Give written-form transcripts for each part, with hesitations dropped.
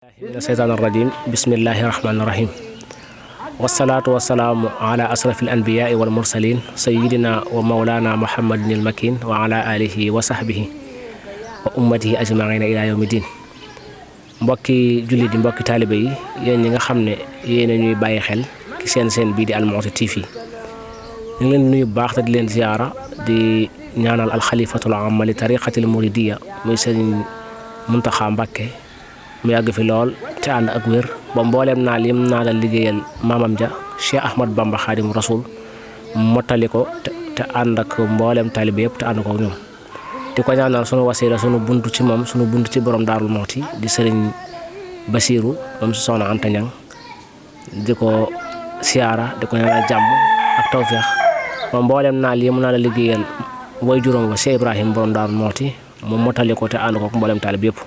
من الشيطان الرجيم بسم الله الرحمن الرحيم والصلاة والسلام على أشرف الأنبياء والمرسلين سيدنا ومولانا محمد المكين وعلى آله وصحبه وأمته أجمعين إلى يوم الدين mbokki julli di mbokki taalibe yi yéen ñi nga xam ne yéen a ñuy bàyyi xel ci seen bii di Al Mouhty TV ñu ngi leen nuyu bu baax te di leen ziyaara di ñaanal alxalifatul amma li tariqatil muridiyya muy Sëriñ Muntaxa Mbàkke mu yàgg fi lool te ànd ak wér ba mbooleem naa lim naa la liggéeyal maamam ja Cheikh Ahmad Bamba Xaadimu Rasuul mottali ko te ànd ak mbooleem taalibe yëpp te ànd ko ak ñoom di ko ñaanal sunu wasiila sunu buntu ci moom sunu buntu ci borom Daarul Mouhty di Sëriñ Basiiru moom si Soxna Anta Ñaŋ di ko siyaara di ko ñaanal jàmm ak tawféex ba mbooleem naa lim naa la liggéeyal way juróom wa Cheikh Ibrahim borom Daarul Mouhty mu mottali ko te ànd ko ak mbooleem taalibe yëpp.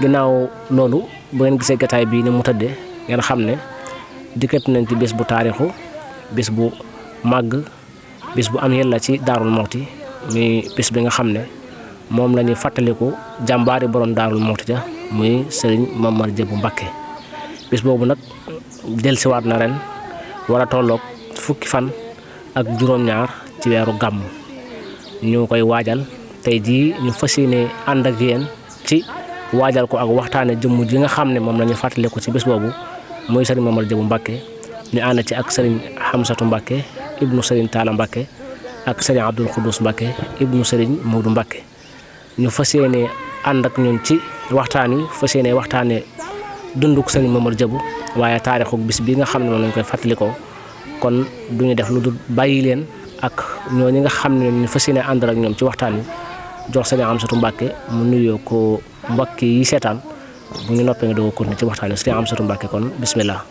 ginnaaw loolu bu ngeen gisee gataay bii ni mu tëddee ngeen xam ne dikkat nañ ci bés bu taarixu bés bu màgg bés bu am yàlla ci Daarul Mouhty muy bés bi nga xam ne moom la ñuy fàttaliku jàmbaari borom Daarul Mouhty ja muy Sëriñ Mamar Jëbu Mbàkke bés boobu nag dellusiwaat na ren war a tolloog fukki fan ak juróom-ñaar ci weeru gàmm ñu koy waajal tey jii ñu fas yéene ànd ak yéen ci waajal ko ak waxtaane jëmm ji nga xam ne moom la ñu fàttale ko ci bés boobu muy Sëriñ Mamar Jëbu Mbàkke ñu ànd ci ak Sëriñ Xamsatu Mbàkke ibnu Sëriñ Taala Mbàkke ak Sëriñ Abdul Xuddus Mbàkke ibnu Sëriñ Moodu Mbàkke ñu fas yéene ànd ak ñun ci waxtaan wi fas yéene waxtaane dunduk Sëriñ Mamar Jëbu waaye taarixu bis bi nga xam ne moom lañ koy fàttalikoo kon duñu def lu dul bàyyi leen ak ñooñu nga xam ne ñu fas yéene ànd ak ñoom ci waxtaan wi jox Sëriñ Xamsatu Mbàkke mu nuyoo ko mbokk yi seetaan bu ñu noppee nga doog a continuer ci waxtaan wi Sëriñ Amsatu Mbàkke kon bismillah.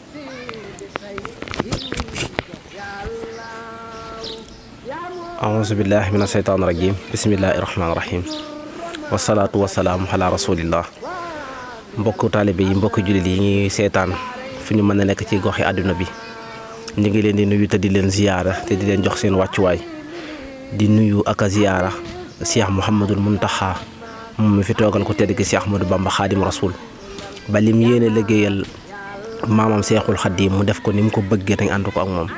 auzu billahi mina shaytaani rajim bismillahi rahmaani rahim wasalaatu wasalaamu ala rasulillah mbokk taalibe yi mbokk jullit yi ñuy seetaan fu ñu mën a nekk ci goxi àdduna bi ñu ngi leen di nuyu te di leen ziyaara te di leen jox seen wàccuwaay di nuyu ak a ziyaara Cheikh Mouhamadul Muntaxa moom mi fi toogal ko tedd gi Cheikh Ahmadou Bamba Xaadim Rasul ba lim yéene liggéeyal maamam Seexul Xaadim mu def ko ni mu ko bëggee te ànd ko ak moom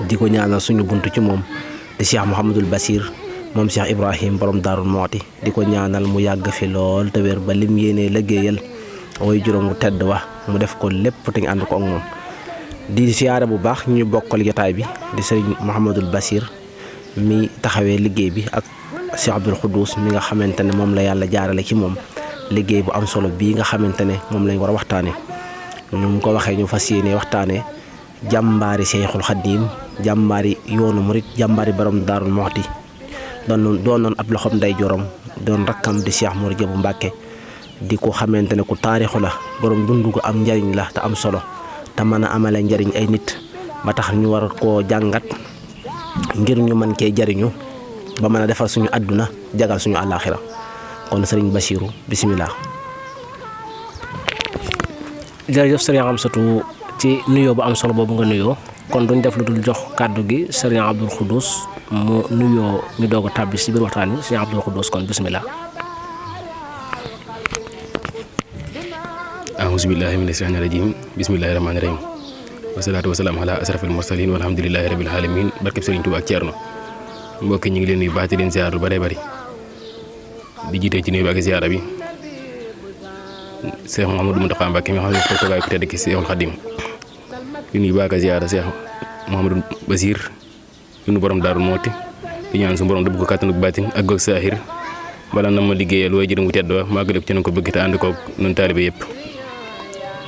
di ko ñaanal suñu buntu ci moom di Cheikh Mouhamadul Basir moom Cheikh Ibrahim borom Daarul Mouhty di ko ñaanal mu yàgg fi lool te wér ba lim yéene liggéeyal way juróom mu tedd wax mu def ko lépp te ànd ko ak moom di siyaare bu baax ñu bokkal jotaay bi di Sëriñ Mouhamadul Basir mi taxawee liggéey bi ak Cheikh Abdul Xuddus mi nga xamante ne moom la yàlla jaarale ci moom liggéey bu am solo bii nga xamante ne moom lañ war a waxtaane ñu mu ko waxee ñu fas yéene waxtaane jàmbaari Seexul Xadiim jàmbaari yoonu murit jàmbaari borom Daarul Mouhty doonoon ab loxoom nday jorom doon rakkam di Cheikh Mamar Jëbu Mbàkke di ko xamante ne ku taarixu la borom dundu gu am njariñ la te am solo te mën a amale njariñ ay nit ba tax ñu war koo jàngat ngir ñu mën cee jariñu ba mën a defar suñu àdduna jagal suñu àllaaxira kon Sëriñ Basiiru bisimilah. jërëjëf Sëriñ Amsatu ci nuyoo bu am solo boobu nga nuyoo kon duñ def lu dul jox kàddu gi Sëriñ Abdul Xuddus mu nuyoo ñu doog a tàbbi si biir waxtaan wi Sëriñ Abdul Xuddus kon bisimilah. auzu billaahi mina shaytaani rajiim bismillaahi rahmaani rahiim wasalaatu wasalaam ala asrafil mursaliin walhamdulillaahi rabbil aalamiin barkeb Sëriñ Tuubaa ak Ceerno mbokk ñu ngi leen nuyu baax di leen ziar lu bëree bëri di jiite ci nuyu bi ak ziara bi Cheikh Mouhamadou Mountakha Mbacké mi nga xam ne foofu ko tedd ki Seexul Xadim di nuyu baax ak ziara Cheikh Mouhamadou Basir sunu borom Daarul Mouhty di ñaan suñu borom dëbb ko kàttanu baatin ak goog saahir bala na ma liggéeyal waaye jërë mu tedd wa màggale ko ci na ko bëgg te ànd ko nun taalibe yëpp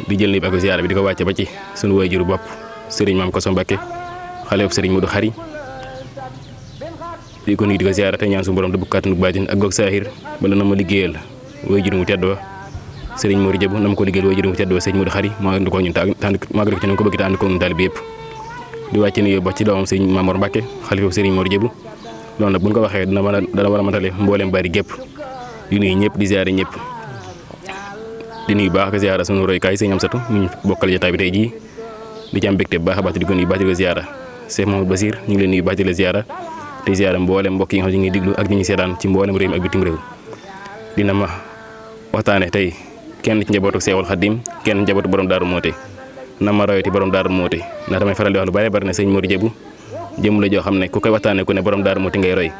di jël nuyu bi ak ziara bi di ko wàcce ba ci sunu waajuru bopp Sëriñ Maam Koso Mbacké xale yob Sëriñ Modou Xari di ko nuyu di ko ziara te ñaan suñu borom dëbb kàttanu baatin ak goog saahir bala na ma liggéeyal way juru mu tedd wa Sëriñ Mamar Jëbu na ma ko liggéeyal way juru mu tedd wa Sëriñ Modou Xari maa ngi ko ñun màggale ko ci na ko bëgg te ànd ko ñun taalibe yëpp di wàcce nuyu ba ci doomam Sëriñ Mamor Mbacké xalifa Sëriñ Mamar Jëbu loolu nag buñ ko waxee dana war a matale mbooleem bari gépp di nuyu ñëpp di ziara ñëpp di nuyu baax ak ziara sunu roykaay Sëriñ Amsatu ñu bokkal jotaay bi tey jii di ci am mbégte bu baax a baax di ko nuyu baax di ko ziara Cheikh Mamadou Basir ñu ngi leen nuyu baax di la ziara te ziara mboolem mbokk yi nga xam ne ñu ngi diglu ak ñi ñuy seetaan ci mboolem réew mi ak bitim réew dina ma waxtaane tey kenn ci njabootu Seexul Xadim kenn njabootu borom Daaru Muxti na ma royati borom Daaru Muxti ndax damay faral di wax lu bari ne sëñ Mor Jëbu jëm la joo xam ne ku koy waxtaanee ku ne borom Daaru Muxti ngay roy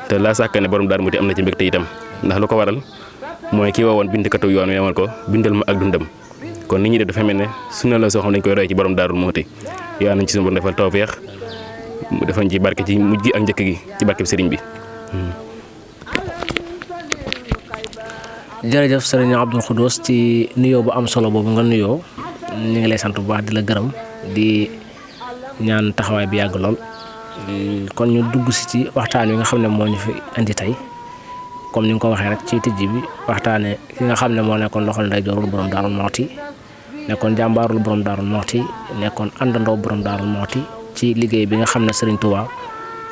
te laa sàkk ne borom Daaru Muxti am na ci mbégte itam ndax lu ko waral mooy ki woowoon bindkatu yoon wi newoon ko bindal ma ak dundam kon nit ñi def dafa mel ne sunna la soo xam dañ koy roy ci borom Daaru Muxti yaa nañ ci suñu borom defal tawfeex mu defañ ci barke ci mujj gi ak njëkk gi ci barke sëriñ bi. jërëjëf sëriñ Abdul Xudoos ci nuyoo bu am solo boobu nga nuyoo ñu ngi lay sant bu baax di la gërëm di ñaan taxawaay bi yàgg lool kon ñu dugg si ci waxtaan wi nga xam ne moo ñu fi indi tey comme ni nga ko waxee rek ci tijji bi waxtaane ki nga xam ne moo nekkoon loxol ndeyjoorul borom Daaru Muxti nekkoon jàmbaarul borom Daaru Muxti nekkoon àndandoo borom Daaru Muxti ci liggéey bi nga xam ne Serigne Touba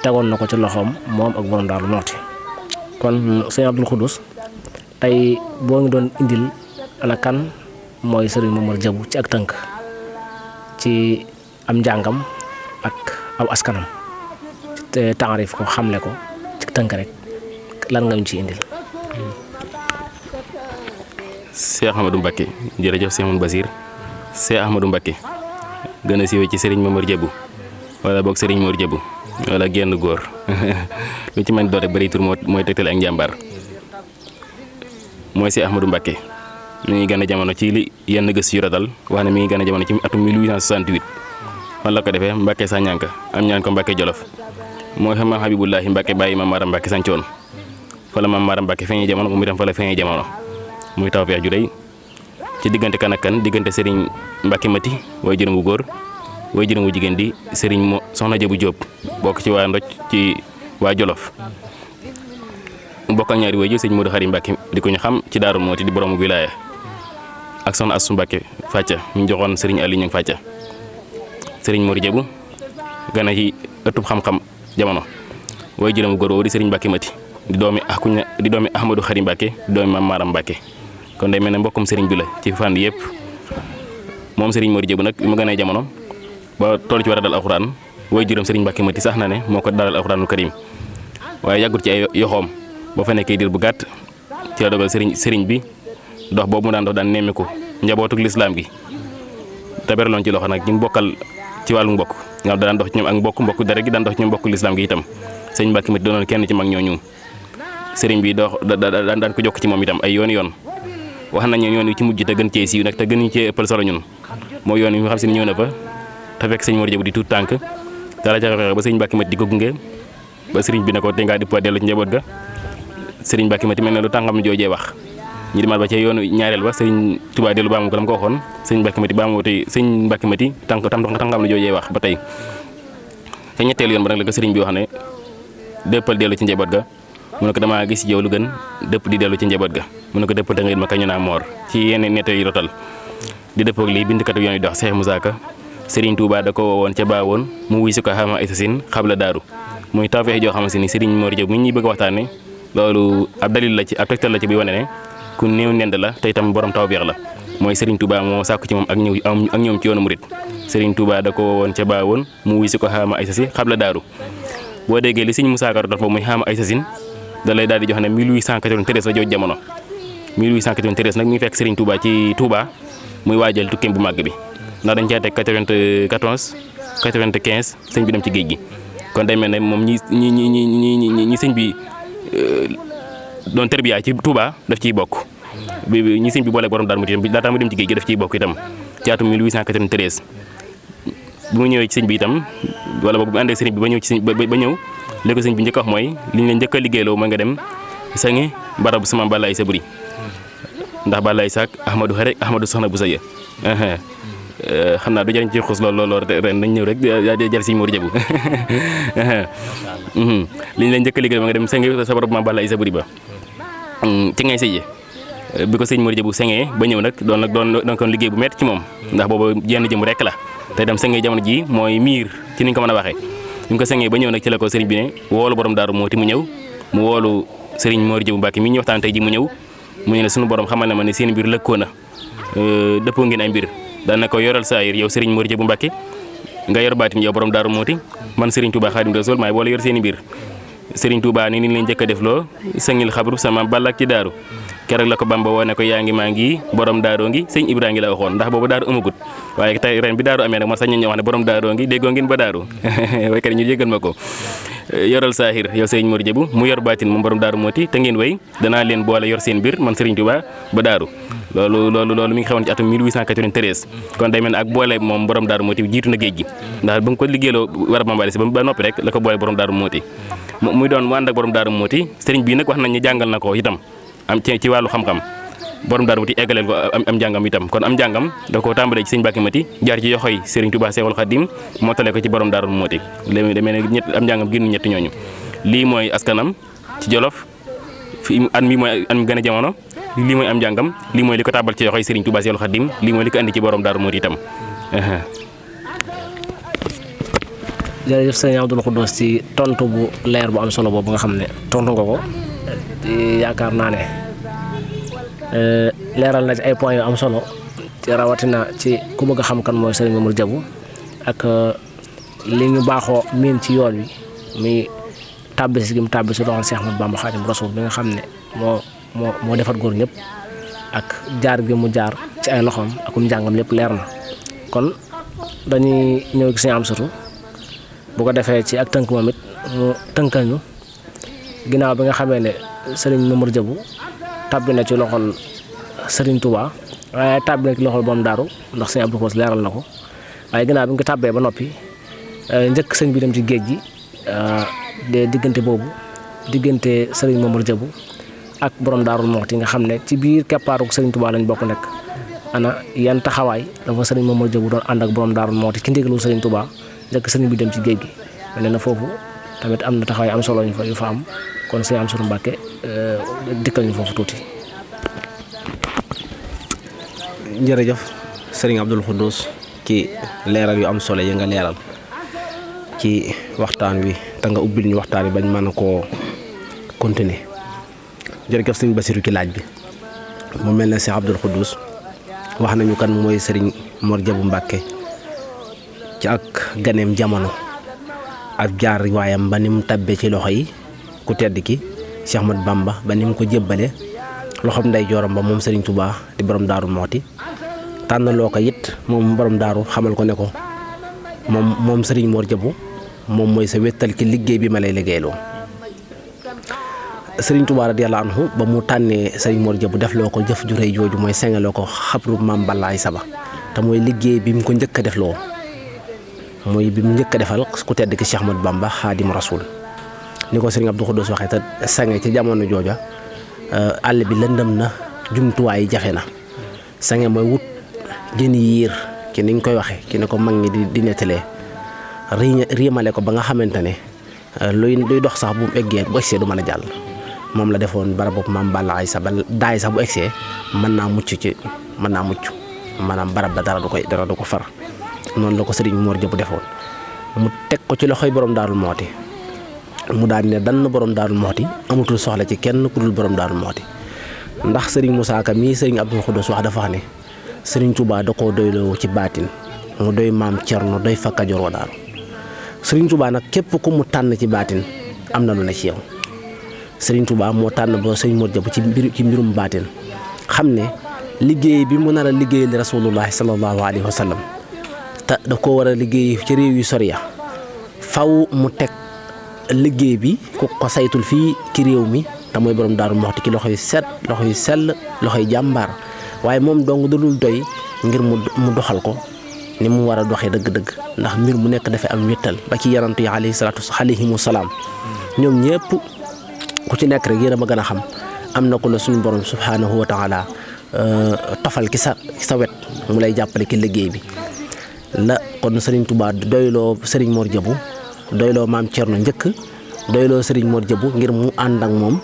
tegoon na ko ci loxoom moom ak borom Daaru Muxti kon sëñ Abdul Xudoos tey boo ngi doon indil ana kan mooy Serigne Momar Jëbu ci ak tënk ci am njàngam ak aw askanam te taarif ko xamle ko ci tënk rek lan nga ñu ci indil. Cheikh Ahmadou Mbacké jërëjëf Cheikh Mouhamadou Basir Cheikh Ahmadou Mbacké gën a siiwee ci Serigne Momar Jëbu wala boog Serigne Mor Jëbu wala genn góor lu ci mën doon rek bëri tur mooy tegtal ak njàmbaar mooy Cheikh Ahmadou Mbacké mi ngi gën a jamono ci li yenn gës yu radal wax ne mi ngi gën a jamono ci atum 1868 man la ko defee Mbacké Sañanka am ñaan ko Mbacké Jolof mooy xam maam Habibullahi Mbacké bàyyi maam Maaram Mbacké sancoon fa la maam Maaram Mbacké feeñee jamono moom itam fa la feeñee jamono muy tawfeex ju rëy ci diggante kan ak kan diggante Serigne Mbacké Mati way juróom bu góor way juróom bu jigéen di Serigne Soxna Jëbu Jóob bokk ci waa Ndoj ci waa Jolof bokk ak ñaari way ji sëñ Modou Xari Mbacké di ko ñu xam ci Daaru Muxti di borom wilaaya ak Soxna Assu Mbacké Fàcca ñu joxoon Serigne Aliou Ñang Fàcca Serigne Mor Jëbu gana ci ëttub xam-xam jamono way juróom bu góor woo di Serigne Mbacké Mati di doomi Ahmadou Xari Mbacké di doomi Maam Maaram Mbacké kon day mel ne mbokkum Serigne bi la ci fànn yëpp moom Serigne Mor Jëbu nag bi ma gënee jamono ba toll ci war a dal alxuraan way juróom Serigne Mbacké Mati sax na ne moo ko dalal alxuraanul karim waaye yàggut ci ay yoxoom boo fa nekkee diir bu gàtt ci la dogal Serigne bi dox boobu mu daan dox daan nemmeeku njabootuk lislaam gi te beraloon ci loxo nag ñu bokkal ci wàllu mbokk nga xam daan dox ci ñoom ak mbokk dara gi daan dox ci ñoom mbokku lislaam gi itam sëñ Mbacké Mati doonoon kenn ci mag ñooñu Serigne bi dox daan ko jokk ci moom itam ay yoon wax nañu yoon wi ci mujj te gën cee siiw nag te gën cee ëppal solo ñun mooy yoon wi nga xam si ne ñëw na fa te fekk sëñ Mor Jëbu di tuut tànk dara ca xew ba sëñ Mbacké Mati di ko gunge ba Serigne bi ne ko te ngaa dippa dellu ci njaboot ga Serigne Mbacké Mati mel ne lu tàngam joojee wax ñu demaat ba ca yoonu ñaareel ba Serigne Touba dellu baamu ko lam ko waxoon sëñ Mbacké Mati baamu tey sëñ Mbacké Mati tàngam joojee wax ba tey te ñetteelu yoon ba nag la ko Serigne bi wax ne dëppal dellu ci njaboot ga mu ne ko damaa gis yow lu gën dëpp di dellu ci njaboot ga mu ne ko dëppal te nga ma kañu naa moor ci yenn nettali yi rotal di dëppoog lii bindkatu yoon yi dox Cheikh Moussa Ka Serigne Touba da ko woowoon ca baawoon mu wuy si ko xama ay sasin xabla daaru muy tawfeex joo xamante ni Serigne Mor Jëbu mi ñuy bëgg waxtaane loolu ab dalil la ci ab tegtal la ci bi wane ne ku néew nend la te itam borom tawfeex la mooy Serigne Touba moo sàkku ci moom ak ñëw ci yoonu murit Serigne Touba da ko woowoon ca baawoon mu wuy si ko xama ay sasin xabla daaru boo déggee li Serigne Moussa Ka rotal foofu muy xama ay sasin da lay daal di jox ne 1893 la jooju jamono 1893 nag mi ngi fekk Serigne Touba ci Touba muy waajal tukkeem bu màgg bi ndax dañ caa teg 94 95 sëñ bi dem ci géej gi kon day mel ne moom ñi sëñ bi doon terbiya ci Touba daf ciy bokk ñi sëñ bi booleeg borom Daaru Muxti itam laataa mu dem ci géej gi daf ciy bokk itam ci atum 1893 bu mu ñëwee ci sëñ bi itam wala boog bu àndee sëriñ bi ba ñëw ci ba ñëw léegi sëñ bi njëkk wax mooy li ñu leen njëkk a liggéeyloo mooy nga dem sangi barabu sama Balla Aysa Buri ndax Balla Aysa ak Ahmadou Xare Ahmadou Soxna bu Saya xam naa du jariñ ci xus loolu ren dañ ñëw rek jar Sëñ Mor Jëbu li ñu leen njëkk a liggéeyloo nga dem sangi sa barabu ma Balla Aysa Buri ba ci ngay sëyee bi ko Sëñ Mor Jëbu sengee ba ñëw nag doon kon liggéey bu métti ci moom ndax boobu jenn jëm rek la te dem sengee jamono ji mooy miir ci niñ ko mën a waxee ñu ko sengee ba ñëw nag ci la ko sëriñ bi ne woolu borom Daaru Muxti mu ñëw mu woolu sëriñ Mor Jëbu Mbacké mi ñu waxtaan tey ji mu ñëw mu ne suñu borom xamal na ma ne seen mbir lëkkoo na dëppoo ngeen ay mbir daan na ko yoral saa yir yow sëriñ Mor Jëbu Mbacké nga yor baatin yow borom Daaru Muxti man sëriñ Touba Xaadim Rasuul maay boole yor seen i mbir sëriñ Touba ni leen njëkk a def loo sëngil xabru sama ballak ci daaru keroog la ko Bamba woo ne ko yaa ngi maa ngi borom daaroo ngi sëñ Ibra ngi la waxoon ndax boobu daaru amagut waaye tey ren bi daaru amee nag man sax ñu wax ne borom daaroo ngi déggoo ngeen ba daaru waykat ñu jégal ma ko yoral saahir yow sëriñ Mor Diabou mu yor baatin moom borom daaru mooti te ngeen way danaa leen boole yor seen biir man Serigne Touba ba daaru loolu mi ngi xewoon ci atum 1893 kon day mel ne ak boole moom borom daaru mooti jiitu na géej gi ndax ba nga ko liggéeyloo war a bambali si ba noppi rek la ko boole borom daaru mooti muy doon mu ànd ak borom daaru mooti sëriñ bii nag wax nañ ne jàngal na ko itam am ci wàllu xam-xam borom daaru mooti eggaleel ko am njàngam itam kon am njàngam da ko tàmbalee ci sëñ Mbàkke Mati jaar ci yoxoy Serigne Touba Seexul Xadim mottale ko ci borom daaru mooti léegi demee ne ñett am njàngam génn ñetti ñooñu lii mooy askanam ci Jolof fi an mi mooy an mi gën a jamono lii mooy am njàngam lii mooy li ko tàbbal ci yoxoy Serigne Touba Seexul Xadim lii mooy li ko andi ci borom daaru mooti itam jërëjëf sëñ Abdoul Khoudous ci tontu bu leer bu am solo boobu nga xam ne tontu nga ko yaakaar naa ne leeral na ci ay points yu am solo ci rawatina ci ku bëgg a xam kan mooy Serigne Mor Diabou ak li ñu baaxoo miin ci yoon wi muy tàbbisi gi mu tàbbisi loxol Cheikh Ahmadou Bamba Khadim Rasoul bi nga xam ne moo defar góor ñëpp ak jaar gi mu jaar ci ay loxoom akum njàngam lépp leer na kon dañuy ñëw ci Serigne Amsatou bu ko defee ci ak tënk moom it mu tënkal ñu ginnaaw bi nga xamee ne Serigne Mor Diabou tàbbi na ci loxol Serigne Touba waaye tàbbi na ci loxol borom daaru ndax sëñ Abdou Khoudous leeral na ko waaye ginnaaw bi nga ko tàbbee ba noppi njëkk sëñ bi dem ci géej gi de diggante boobu diggante Serigne Mor Diabou ak borom daaru Muxti nga xam ne ci biir keppaaru Serigne Touba lañ bokk nekk ana yan taxawaay dafa Serigne Mor Diabou doon ànd ak borom daaru Muxti ci ndigalu Serigne Touba njëkk sëriñ bi dem ci géej gi mel na foofu tamit am na taxawaay am solo yu fa am kon sëñ Amsatou Mbàkke dikkal ñu foofu tuuti. jërëjëf sëriñ Abdoul Khoudous ci leeral yu am solo yi nga leeral ci waxtaan wi te nga ubbil ñu waxtaan wi bañ mën a koo continuer jërëjëf sëriñ Bassirou ci laaj bi mu mel ne Cheikh Abdoul Khoudous wax nañu kan mooy sëriñ Mor Diabou Mbàkke ci ak ganeem jamono ak jaar waayam ba ni mu tabbee ci loxo yi ku tedd ki Cheikh Ahmadou Bamba ba ni mu ko jébbale loxoom nday jooram ba moom Serigne Touba di borom daaru Muxti tànnaloo ko it moom borom daaru xamal ko ne ko moom Serigne Mor Diabou moom mooy sa wéttal ki liggéey bi ma lay liggéeyloo Serigne Touba radiyallahu anhu ba mu tànnee Serigne Mor Diabou def loo ko jëf ju rëy jooju mooy sengaloo ko xabru maam Balaay Saba te mooy liggéey bi mu ko njëkk a defloo mooy bi mu njëkk a defal ku tedd ki Cheikh Ahmadou Bamba Khadim Rasoul ni ko Serigne Abdoul Khoudous waxee te sange ci jamono jooja àll bi lëndëm na jumtuwaay yi jafe na sange mooy wut jën yiir ci niñ koy waxee ci ne ko mag ñi di nettalee riimale ko ba nga xamante ne luy dox sax bu eggee bu egsee du mën a jàll moom la defoon barab boobu maam Balla ay sax ba daay sax bu egsee mën naa mucc maanaam barab ba dara du ko far noonu la ko Serigne Mor Diabou defoon mu teg ko ci loxoy borom daarul Muxti mu daal ne dann borom daarul Muxti amatul soxla ci kenn ku dul borom daarul Muxti ndax Serigne Moussa Ka mii Serigne Abdoul Khoudous wax dafa xam ne Serigne Touba da koo doyloo ci baatin mu doy maam Cerno doy fa Kajoor wa daaru Serigne Touba nag képp ku mu tànn ci baatin am na lu ne ci yow Serigne Touba moo tànn ba Serigne Mor Diabou ci mbirum baatin xam ne liggéey bi mu nar a liggéeyal rasulullahi sallallahu alayhi wa sallam te da ko war a liggéey ci réew yu sori ya faw mu teg liggéey bi ku ko saytul fii ci réew mi te mooy borom daaru Muxti ki loxo yu set loxo yu sell loxo yu jàmbaar waaye moom dong dalul doy ngir mu doxal ko ni mu war a doxee dëgg-dëgg ndax mbir mu nekk dafay am wéttal ba ci yarantu yi alayhimu salaam ñoom ñëpp ku ci nekk rek yéen a ma gën a xam am na ko la suñu borom subhanahu wa taala tofal ki sa wet mu lay jàppale ki liggéey bi la kon Serigne Touba doyloo Serigne Mor Diabou doyloo maam Cerno njëkk doyloo Serigne Mor Diabou ngir mu ànd ak moom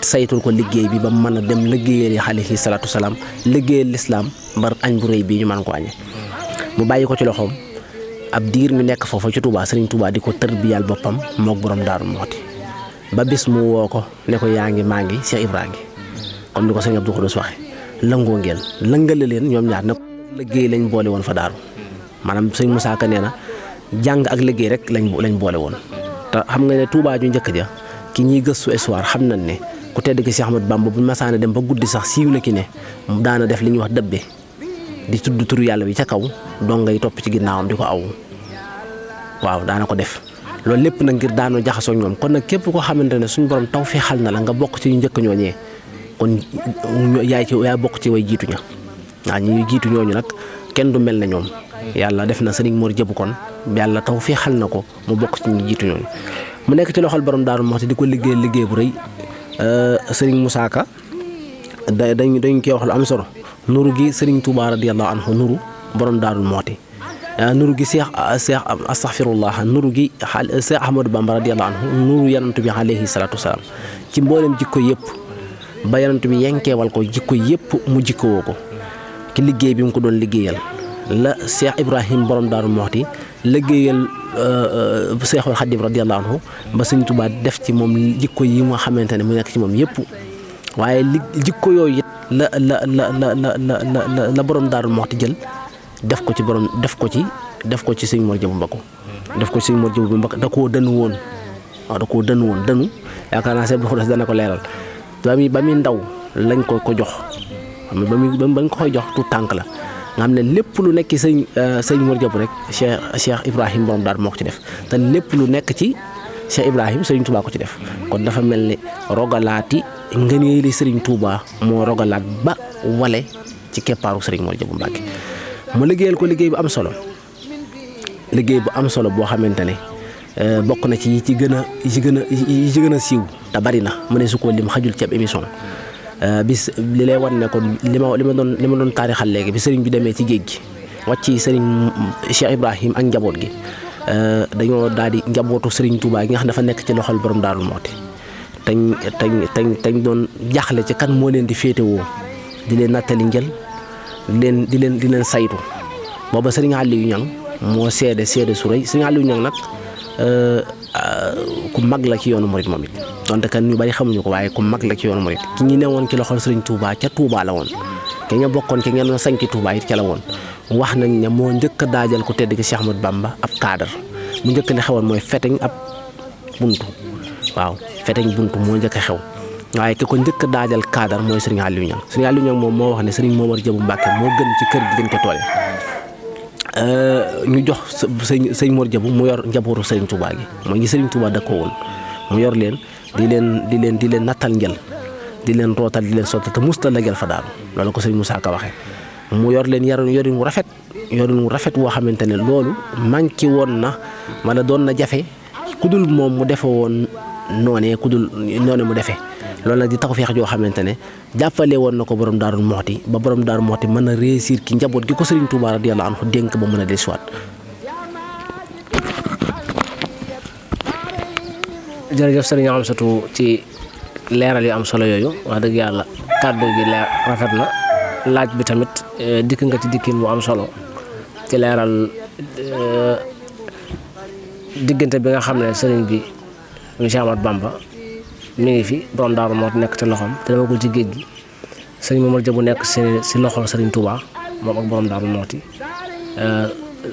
saytul ko liggéey bi ba mu mën a dem liggéeyal alayhi salaatu salaam liggéeyal lislaam mbar añ bu rëy bii ñu mën ko añe mu bàyyi ko ci loxoom ab diir ñu nekk foofu ci Touba Serigne Touba di ko tërbiyal boppam mook borom daaru Muxti ba bis mu woo ko ne ko yaa ngi maa ngi Cheikh Ibrahima comme ni ko Serigne Abdoul Khoudous waxe lëngoo ngeen lëngale leen ñoom ñaar nag liggéey lañ boole woon fa daaru maanaam Serigne Moussa Ka nee na jàng ak liggéey rek lañ boole woon te xam nga ne Touba ju njëkk ja ki ñuy gëstu histoire xam nañ ne ku tedd ki Cheikh Ahmadou Bamba bu masaana dem ba guddi sax siiw na ki ne mu daana def li ñuy wax dëbbe di tudd turu yàlla wi ca kaw dong ngay topp ci ginnaawam di ko aw waaw daana ko def loolu lépp nag ngir daanoo jaxasoo ñoom kon nag képp koo xamante ne suñu borom taw fii xal na la nga bokk ci ñu njëkk ñooñee kon yaay bokk ci way jiitu ña waaw ñi jiitu ñooñu nag kenn du mel ne ñoom yàlla def na sëriñ Mor Jëbu kon yàlla taw fii xal na ko mu bokk ci ñu jiitu ñooñu mu nekk ci loxol borom Daaru Muxti di ko liggéey bu rëy sëriñ Moussa Ka dañ koy wax lu am solo nuru gi sëriñ Touba radiyallahu anhu nuru borom Daaru Muxti nuru gi Cheikh astaghfirullah nuru gi Cheikh Ahmadou Bamba radiyallahu anhu nuru yanantu bi alayhi salaatu wasalaam ci mboolem jikko yëpp ba yanantu bi yenkeewal ko jikko yëpp mu jikkowoo ko ci liggéey bi mu ko doon liggéeyal la Cheikh Ibrahim borom Daaru Muxti liggéeyal Cheikhul Khadim radiyallahu anhu ba sëriñ Touba def ci moom jikko yi nga xamante ne mu nekk ci moom yëpp waaye jikko yooyu it la borom Daaru Muxti jël def ko ci sëñ Mor Jëbu Mbakku def ko ci sëñ Mor Jëbu Mbakku da koo dënu woon waaw da koo dënu woon dënu yaakaar naa Sëñ Abdou dana ko leeral ba muy ndaw lañ ko jox xam nga bañ ko koy jox tout tànk la nga xam ne lépp lu nekk ci sëñ Mor Jëbu rek Cheikh Ibrahim borom Daaru moo ko ci def te lépp lu nekk ci Cheikh Ibrahim Sëriñ Touba ko ci def kon dafa mel ni rogalaati ngëneeli Sëriñ Touba moo rogalaat ba wale ci keppaaru Sëriñ Mor Jëbu Mbàkke mu liggéeyal ko liggéey bu am solo boo xamante ne bokk na ci yi ci gën a siiw te bari na mu ne su ko lim xajul ci ab émission bis li lay wan ne kon li ma doon taarixal léegi bi sëriñ bi demee ci géej gi wàcc sëriñ Cheikh Ibrahim ak njaboot gi dañoo daal di njabootu Sëriñ Touba gi nga xam dafa nekk ci loxol borom Daaru Muxti tañ doon jaaxle ci kan moo leen di féetewoo di leen nattali njël di leen saytu booba Sëriñ Aliou Niang moo seede su rëy Sëriñ Aliou Niang nag ku mag la ci yoonu murit moom it donte kan ñu bari xamuñu ko waaye ku mag la ci yoonu murit ki ñi newoon ci loxol Sëriñ Touba ca Touba la woon ke nga bokkoon ke ngeen doon sañci Touba it ca la woon wax nañ ne moo njëkk a daajal ku tedd ki Cheikh Ahmadou Bamba ab cadre mu njëkk li xewoon mooy feteñ ab buntu waaw feteñ buntu moo njëkk a xew waaye ki ko njëkk a daajal cadre mooy Sëriñ Aliou Niang Sëriñ Aliou Niang moom moo wax ne Sëriñ Mor Jëbu Mbàkke moo gën ci kër gi gën ca tool ñu jox sëñ Mor Jëbu mu yor njabootu Sëriñ Touba gi mooy ñi Sëriñ Touba dëkkoo woon mu yor leen di leen nattal njël di leen rootal di leen sotti te musta la gel fa daanu loolu ko Sëriñ Moussa Ka waxee mu yor leen yorin wu rafet woo xamante ne loolu manqué woon na wala doon na jafe ku dul moom mu defe woon noonee mu defe loolu nag di tawfeex joo xamante ne jàppale woon na ko borom Daaru Muxti ba borom Daaru Muxti mën a réussir ki njaboot gi ko Sëriñ Touba radiyallahu anhu dénk ba mën a dellusiwaat. jërëjëf sëriñ Amsatu ci leeral yu am solo yooyu wax dëgg yàlla kàddu gi leer rafet na laaj bi tamit dikk nga ci dikkin bu am solo ci leeral diggante bi nga xam ne sëriñ bi Cheikh Ahmadou Bamba mi ngi fi borom Daaru Muxti nekk ci loxoom te dama ko ci géej gi sëriñ Mor Jëbu nekk si loxol Sëriñ Touba moom ak borom Daaru Muxti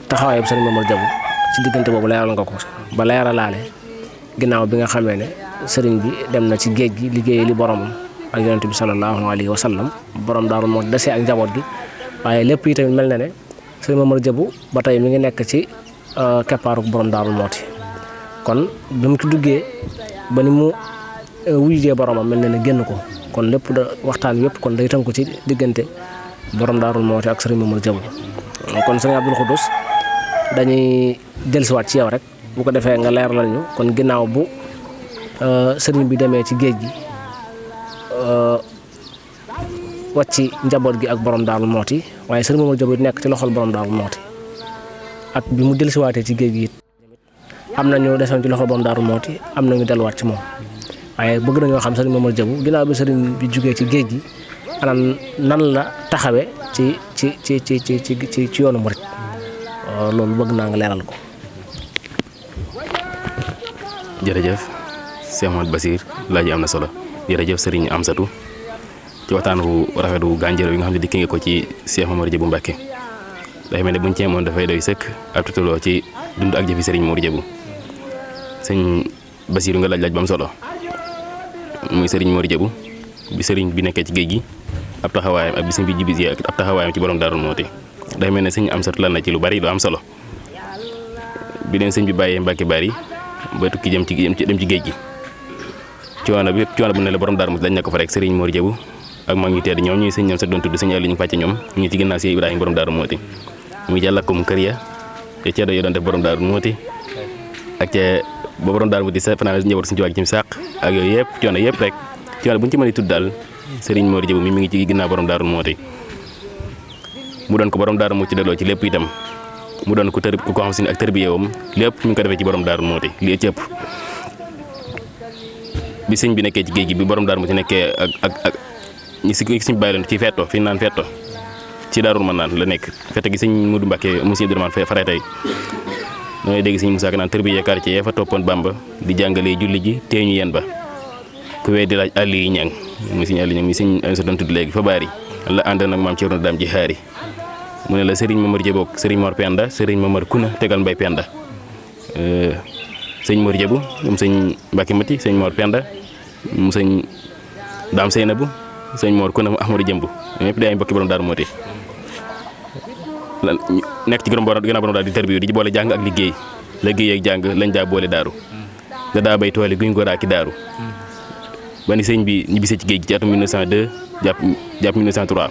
taxawaay bi sëriñ Mor Jëbu ci diggante boobu leeral nga ko ba leeralaale ginnaaw bi nga xamee ne sëriñ bi dem na ci géej gi liggéeyee li boromam ak yonent bi sallallahu alayhi wa sallam borom Daaru Muxti desee ak njaboot gi waaye lépp yi tamit mel na ne sëriñ Mor Jëbu ba tey mi ngi nekk ci keppaaru borom Daaru Muxti kon bi mu ci duggee ba ni mu wujjee boromam mel na ne génn ko kon lépp da waxtaan yëpp kon day tënku ci diggante borom Daaru Muxti ak sëriñ Mor Jëbu kon sëriñ Abdul Xuddus dañuy dellusiwaat ci yow rek bu ko defee nga leeralal ñu kon ginnaaw bu sëriñ bi demee ci géej gi wàcci njaboot gi ak borom Daaru Muxti waaye sëriñ Mor Jëbu nekk ci loxol borom Daaru Muxti ak bi mu dellusiwaatee ci géej gi it am na ñu desoon ci loxol borom Daaru Muxti am na ñu delluwaat ci moom waaye bëgg nañoo xam sëriñ Mor Jëbu ginnaaw bi sëriñ bi jugee ci géej gi anam nan la taxawee ci yoonu murit loolu bëgg naa nga leeral ko. jërëjëf Cheikh Mouhamed Bassir laaj yi am na solo jërëjëf Serigne Amsatou ci waxtaan wu rafet wu gànjër yi nga xam ne dikki nga ko ci Cheikh Mor Jëbu Mbàkke day mel ne buñ ceemoon dafay doy sëkk ak tutaloo ci dund ak jëfi Serigne Mor Jëbu sëñ Bassirou nga laaj bu am solo muy sëriñ Mor Diabou bi sëriñ bi nekkee ci géej gi ab taxawaayam ak bi sëñ bi jibisee ak ab taxawaayam ci borom Daaru Muxti day mel ne sëñ Amsatu lan na ci lu bari lu am solo bi leen sëñ bi bàyyee Mbàkke Bari ba tukki dem ci géej gi coono bu ne la borom Daaru Muxti dañ na ko fa rek sëriñ Mor Diabou ak mag ñu tedd ñoom ñuy sëñ Amsatu doon tudd sëñ Aliou ñu fàcce ñoom ñu ci ginnaaw si Ibrahima borom Daaru Muxti muy jàllakom kër ya te ceddo yo doon def borom Daaru Muxti ak ca ba borom Daaru Muxti sa fanaan njaboot suñu ci wàgg ci sàq ak yooyu yëpp coono yëpp rek coono bu ñu ci mën a tudd daal sëriñ Mor Diabou mi ngi ci ginnaaw borom Daaru Muxti mu doon ko borom Daaru Muxti delloo ci lépp itam mu doon ko xam si ne ak tërbiyewam lépp mi ngi ko defee ci borom Daaru Muxti li ci ëpp bi sëñ bi nekkee ci géej gi bi borom Daaru Muxti nekkee ak ñi si suñu bàyyi leen ci fetto fi naan fetto ci Daaru Manaan la nekk fetto gi sëñ Mudu Mbàkke monsieur Abdourahmane fare tey nooy dégg sëñ Musaa Ka naan tërbiye quartier ya fa toppoon Bamba di jàngalee julli ji teeñu yen ba ku wee di laaj àll yi ñang muy sëñ àll ñang mi sëñ sa doon tudd léegi fa baari la ànd nag maam Cerno Daam ji xaari mu ne la sëriñ Mamar Diabou sëriñ Mor Penda sëriñ Mamar Kuna tegal Mbay Penda sëñ Mor Diabou moom sëñ Mbàkke Mati sëñ Mor Penda mu sëñ Daam Seynabu sëñ Mor Kuna mu Ahmadu Jëmb ñëpp day ay mbokki borom Daaru Muxti nekk ci gannaaw borom daal di tërbiyu di boole jàng ak liggéey ak jàng lañ daa boole daaru da daa bay tooli guñ góor ki daaru ba ni sëñ bi ñibbisee ci géej gi ci atum 1902 jàpp 1903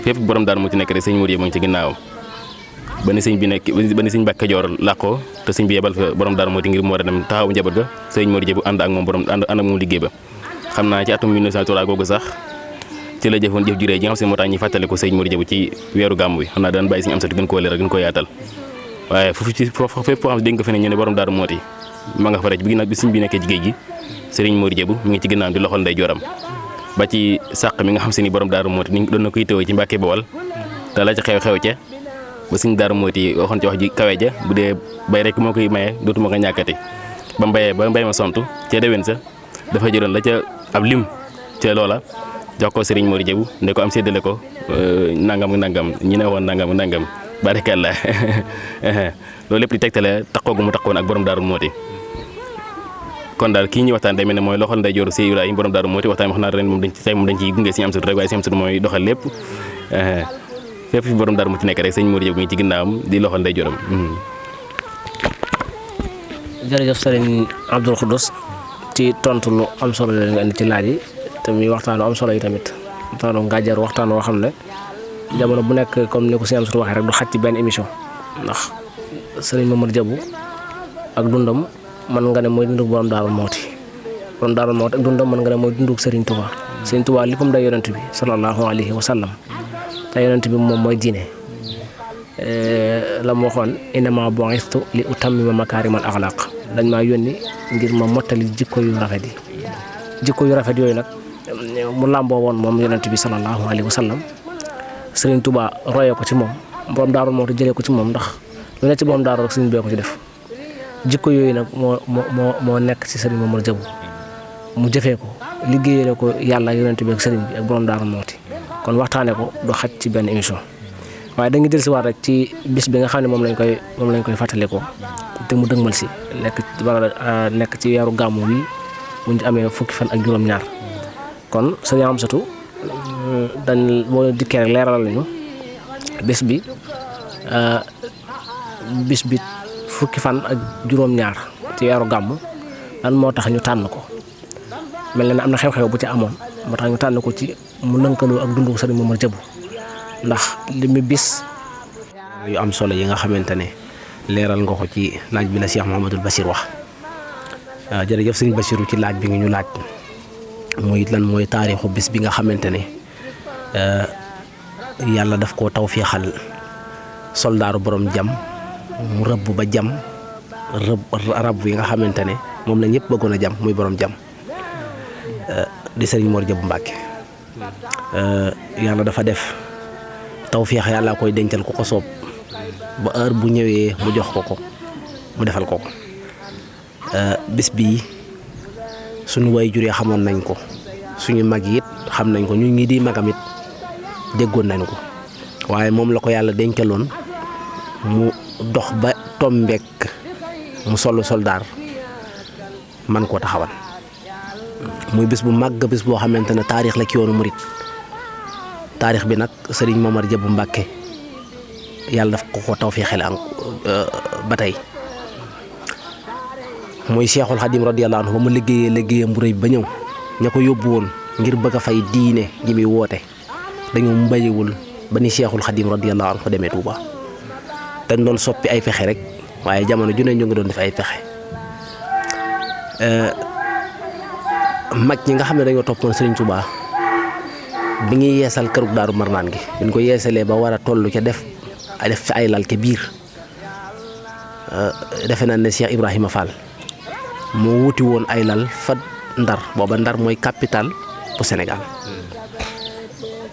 fépp borom Daaru Muxti nekk rek sëñ Mor Diabou ngi ci ginnaawam ba ni sëñ bi nekk ba ni sëñ Mbàkke Kajoor làqoo te sëñ bi yebal fa borom Daaru Muxti ngir mu war a dem taxawu njaboot ga sëñ Mor Diabou ànd ak moom liggéey ba xam naa ci atum 1903 googu sax ci la jëfoon jëf juree ji nga xam ne moo tax ñi fàttale ko sëñ Mor Diabou ci weeru gàmm bi xam naa daan bàyyi sëñ Amsatu gën koo leeral gën koo yaatal waaye fépp foo xam ne dégg nga fa ne ñu ne borom Daaru Muxti ma nga fa rek bi sëñ bi nekkee ci géej gi sëriñ Mor Diabou mi ngi ci ginnaaw di loxol ndey joram ba ci sàq mi nga xam se ni borom Daaru Muxti ni doon na koy tëwee ci Mbàkke Bawal te la ci xew ca ba sëñ Daaru Muxti waxoon ci wax ji kawe ja bu dee bay rek moo koy maye dootuma ko ñàkkati ba mbay ma sontu ca déwén sa dafa jëloon la ca ab lim ca loola jox ko sëriñ Mor Diabou ne ko am séddale ko nangam ñi ne woon nangam barikàlla loolu lépp di tegtale taxoo gu mu taxoon ak borom Daaru Muxti kon daal kii ñuy waxtaan day mel ne mooy loxol nday jooru Sëriñ Ibrahima borom Daaru Muxti waxtaan wax naa ren moom dañ ciy gunge Sëriñ Amsatu rek waaye Sëriñ Amsatu mooy doxal lépp fépp fi borom Daaru Muxti nekk rek sëriñ Mor Diabou ngi ci ginnaawam di loxol nday jooram. jërëjëf sëriñ Abdul Xuddus ci tontu lu am solo yooyu nga indi ci laaj yi te muy waxtaanu am solo yi tamit waxtaanu ngàjjar waxtaan woo xam ne jamono bu nekk comme ni ko Sëriñ Amsatu waxee rek du xaj ci benn émission ndax sëriñ Mamar Diabou ak dundam mën nga ne mooy dundug borom Daaru Muxti ak dundam mën nga ne mooy dundug Sëriñ Tuubaa Sëriñ Tuubaa léppam day yonent bi sallallahu alayhi wa sallam te yonent bi moom mooy diine la mu waxoon innamaa bu'istu li utammima makaarimal axlaaq dañ maa yónni ngir ma mottali jikko yu rafet yooyu nag mu làmboo woon moom yonent bi sallallahu alayhi wa sallam Sëriñ Tuubaa royee ko ci moom borom Daaru Muxti jëlee ko ci moom ndax lu nekk ci borom Daaru rek Sëriñ bee ko ci def jikko yooyu nag moo nekk ci Sëriñ Mamar Diabou mu jëfee ko liggéeyee ko yàlla yonent bi ak sëriñ bi ak borom Daaru Muxti kon waxtaanee ko du xaj ci benn émission waaye dañuy dellusiwaat rek ci bis bi nga xam ne moom lañ koy fàttalikoo te mu dëgmal si nekk ci weeru gàmmu wi mu ñu amee fukki fan ak juróom-ñaar kon sëriñ Amsatu dañ boo dikkee rek leeral lañu bis bi fukki fan ak juróom-ñaar ci weeru gàmmu lan moo tax ñu tànn ko mel na ne am na xew-xew bu ci amoon moo tax ñu tànn ko ci mu lënkaloo ak dundu sëriñ Mamar Diabou ndax li mu bis yu am solo yi nga xamante ne leeral nga ko ci laaj bi la Cheikh Mouhamadul Bachir wax jërëjëf sëñ Bachiru ci laaj bi nga ñu laaj muy lan mooy taarixu bis bi nga xamante ne yàlla daf koo tawféexal soldaaru borom jam mu rëbb ba jam rab yi nga xamante ne moom la ñëpp bëggoon a jam muy borom jam di sëriñ Mor Diabou Mbàkke yàlla dafa def tawféex yàlla koy dencal ku ko soob ba heure bu ñëwee mu jox ko mu defal ko bis bii suñu waajur yi xamoon nañ ko suñu mag yi it xam nañ ko ñun ñii di magam it déggoon nañ ko waaye moom la ko yàlla dencaloon mu dox ba tombeek mu soldaar man koo taxawal muy bis bu màgg bis boo xamante ne taarix la ci yoonu murit taarix bi nag sëriñ Momar Diabou Mbàkke yàlla daf ko tawfeexal ba tey muy Cheikhul Khadim radiyallahu anhu ba mu liggéeyam bu rëy ba ñëw ña ko yóbbu woon ngir bëgg a fay diine ji muy woote dañoo mbayiwul ba ni Cheikhul Khadim radiyallahu anhu demee Touba dañ doon soppi ay pexe rek waaye jamono ju ne ñu ngi doon def ay pexe mag ñi nga xam ne dañoo toppoon Serigne Touba bi ñuy yeesal kërug Daaru Marnaan gi buñ ko yeesalee ba war a toll ca def ci ay lal ca biir defe naa ne Cheikh Ibrahima Fall moo wuti woon ay lal fa Ndar booba Ndar mooy capitale bu Sénégal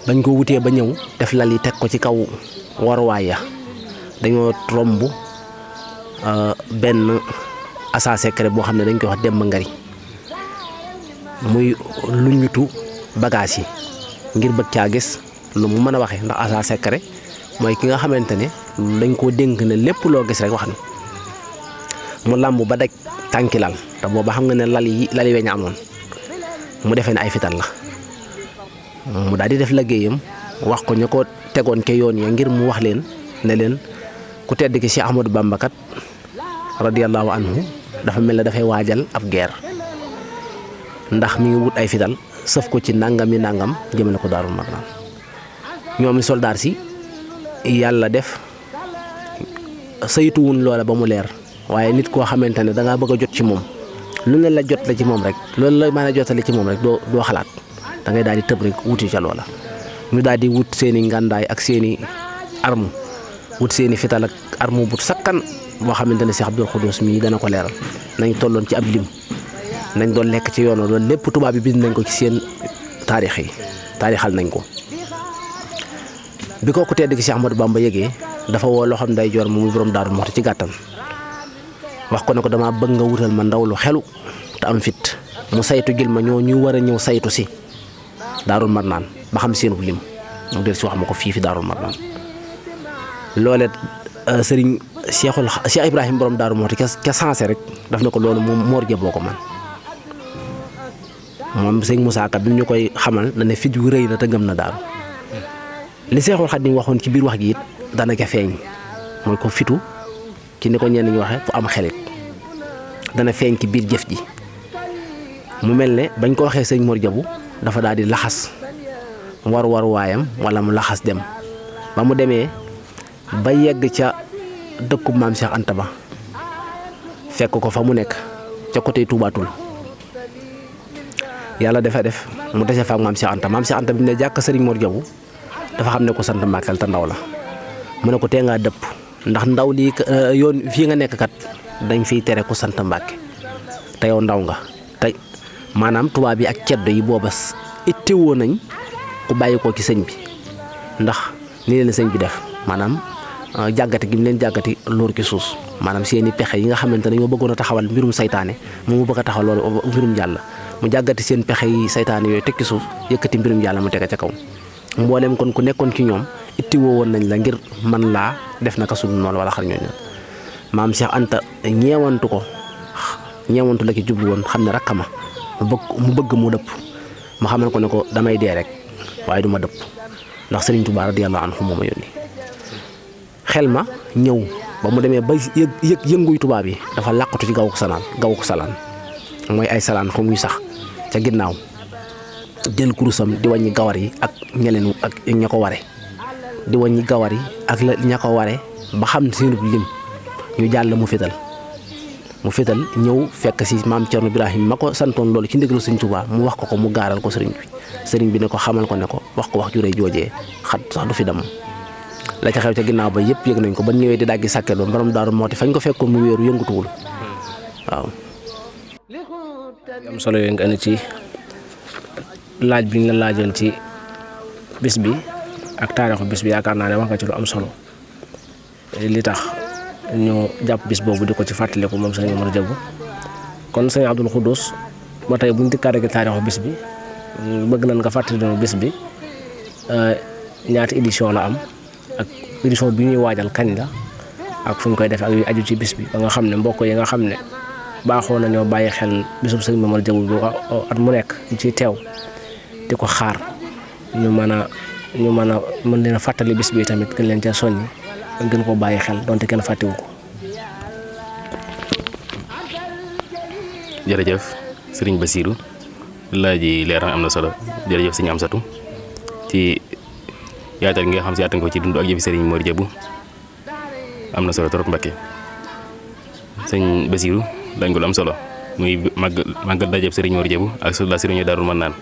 bañ ko wutee ba ñëw def lal yi teg ko ci kaw waruwaay ya dañoo romb benn agent secret boo xam ne dañ koy wax Demba Ngari muy lu ñutu bagage yi ngir bëgg caa gis lu mu mën a waxee ndax agent secret mooy ki nga xamante ne dañ koo dénk ne lépp loo gis rek wax na mu làmb ba daj tànki lal te booba xam nga ne lali weñ amoon mu defee ne ay fital la mu daal di def liggéeyam wax ko ña ko tegoon ke yoon ya ngir mu wax leen ne leen ku tedd ki Cheikh Ahmadou Bamba kat radiyallahu anhu dafa mel ne dafay waajal ab guerre ndax mi ngi wut ay fital sëf ko ci nangami nangam jëmale ko Daaru Marnaan ñoomi soldaar si yàlla def saytuwun loola ba mu leer waaye nit koo xamante ne dangaa bëgg a jot ci moom lu ne la jot la ci moom rek loolu la mën a jotale ci moom rek doo xalaat da ngay daal di tëb rek wuti ca loola ñu daal di wut seeni ngàndaay ak seeni arme wut seeni fital ak arme bu sakkan boo xamante ne Cheikh Abdoul Khoudous mii dana ko leeral nañ tolloon ci ab lim nañ doon lekk ci yoon loolu lépp tubaab bi bind nañ ko ci seen taarix yi taarixal nañ ko bi ko ku tedd ki Cheikh Ahmadou Bamba yëgee dafa woo loxoom nday joor mu borom Daaru Muxti ci gàttal wax ko ne ko dama bëgg nga wutal ma ndaw lu xelu te am fit mu saytu gil ma ñoo ñu war a ñëw saytu si Daaru Marnaan ba xam seen lim mu del si wax ma ko fii fi Daaru Marnaan loolee sëriñ Cheikh Ibrahima borom Daaru Muxti ca sensé rek daf na ko loolu moom Mor Diabou ko man moom sëñ Moussa Ka bi ñu koy xamal na ne fit wu rëy na te gëm na daaru li Seexul Xadiim waxoon ci biir wax gi it dana ca feeñ mooy ko fitu ci ni ko ñenn ñi waxee fu am xelit dana feeñ ci biir jëf ji mu mel ne bañ ko waxee sëñ Mor Diabou dafa daal di laxas war waayam wala mu laxas dem ba mu demee ba yegg ca dëkku maam Cheikh Anta Ba fekk ko fa mu nekk ca côté Touba Toul yàlla dafa def mu dese fa ak maam Cheikh Anta bi ne jàkk sëriñ Mor Diabou dafa xam ne ko sant Mbàkke te ndaw la mu ne ko tee ngaa dëpp ndax ndaw lii yoon fii nga nekk kat dañ fiy tere ku sant Mbàkke te yow ndaw nga te maanaam tubaab yi ak ceddo yi booba ittewoo nañ ku bàyyi ko ci sëñ bi ndax ni leen sëñ bi def maanaam jàggati gi mu leen jàggati lóor ki suus maanaam seeni pexe yi nga xamante ne ñoo bëggoon a taxawal mbirum saytaane moom mu bëgg a taxawal loolu mbirum yàlla mu jàggati seen pexe yi saytaane yooyu tekki suuf yëkkati mbirum yàlla mu tege ca kaw mboolem kon ku nekkoon ci ñoom ittiwoo woon nañ la ngir man laa def naka sudul noonu wala xar ñooñu maam Cheikh Anta ñeewantu la ki jublu woon xam ne rakkama mu bëgg mu dëpp mu xamal ko ne ko damay dee rek waaye du ma dëpp ndax Sëriñ Tuubaa radiyallaahu anhu moo ma yónni xel ma ñëw ba mu demee ba yënguy tubaab yi dafa làqatu ci gawu ko salaan mooy ay salaan fa muy sax ca ginnaaw jël kurusam di wàññi gawar yi ak ñeleen ak ña ko ware di wàññi gawar yi ak la ña ko ware ba xam seenub lim ñu jàll mu fétal ñëw fekk si maam Cerno Birahim ma ko santoon loolu ci ndigalu Sëriñ Tuubaa mu wax ko mu gaaral ko sëriñ bi ne ko xamal ko ne ko wax ko wax ju rëy joojee xat sax du fi dem la ca xew ca ginnaaw ba yëpp yëg nañ ko ba ñëwee di daggi sàkket ba borom Daaru Muxti fañ ko fekkoon mu wéeru yëngutuwul waaw. am solo yooyu nga indi ci laaj bi ñu la laajoon ci bis bi ak taarixu bis bi yaakaar naa ne wax nga ci lu am solo li tax ñu jàpp bis boobu di ko ci fàttaliku moom sëñ Momar Diabou kon sëñ Abdoul Khoudous ba tey buñ dikkaat rek taarixu bis bi bëgg nañ nga fàttali doon bis bi ñaata édition la am ak édition bi ñuy waajal kañ la ak fu ñu koy def ak yu aju ci bis bi ba nga xam ne mbokk yi nga xam ne baaxoo nañoo bàyyi xel bisub sëriñ Mamar Diabou bu at mu nekk ñu ciy teew di ko xaar ñu mën leen a fàttali bis bi tamit gën leen cee soññi gën koo bàyyi xel donte kenn fàttewu ko. jërëjëf sëriñ Bassirou laaj yi leer na am na solo jërëjëf sëriñ Amsatou ci yaatal gi nga xam si yaatal ko ci dund ak jëfi sëriñ Mamar Diabou am na solo trop Mbacké. sëriñ Bassirou dañ ko lu am solo muy màggal dajëb sëriñ Mamar Diabou ak soldat sëriñ Daarul Mannaan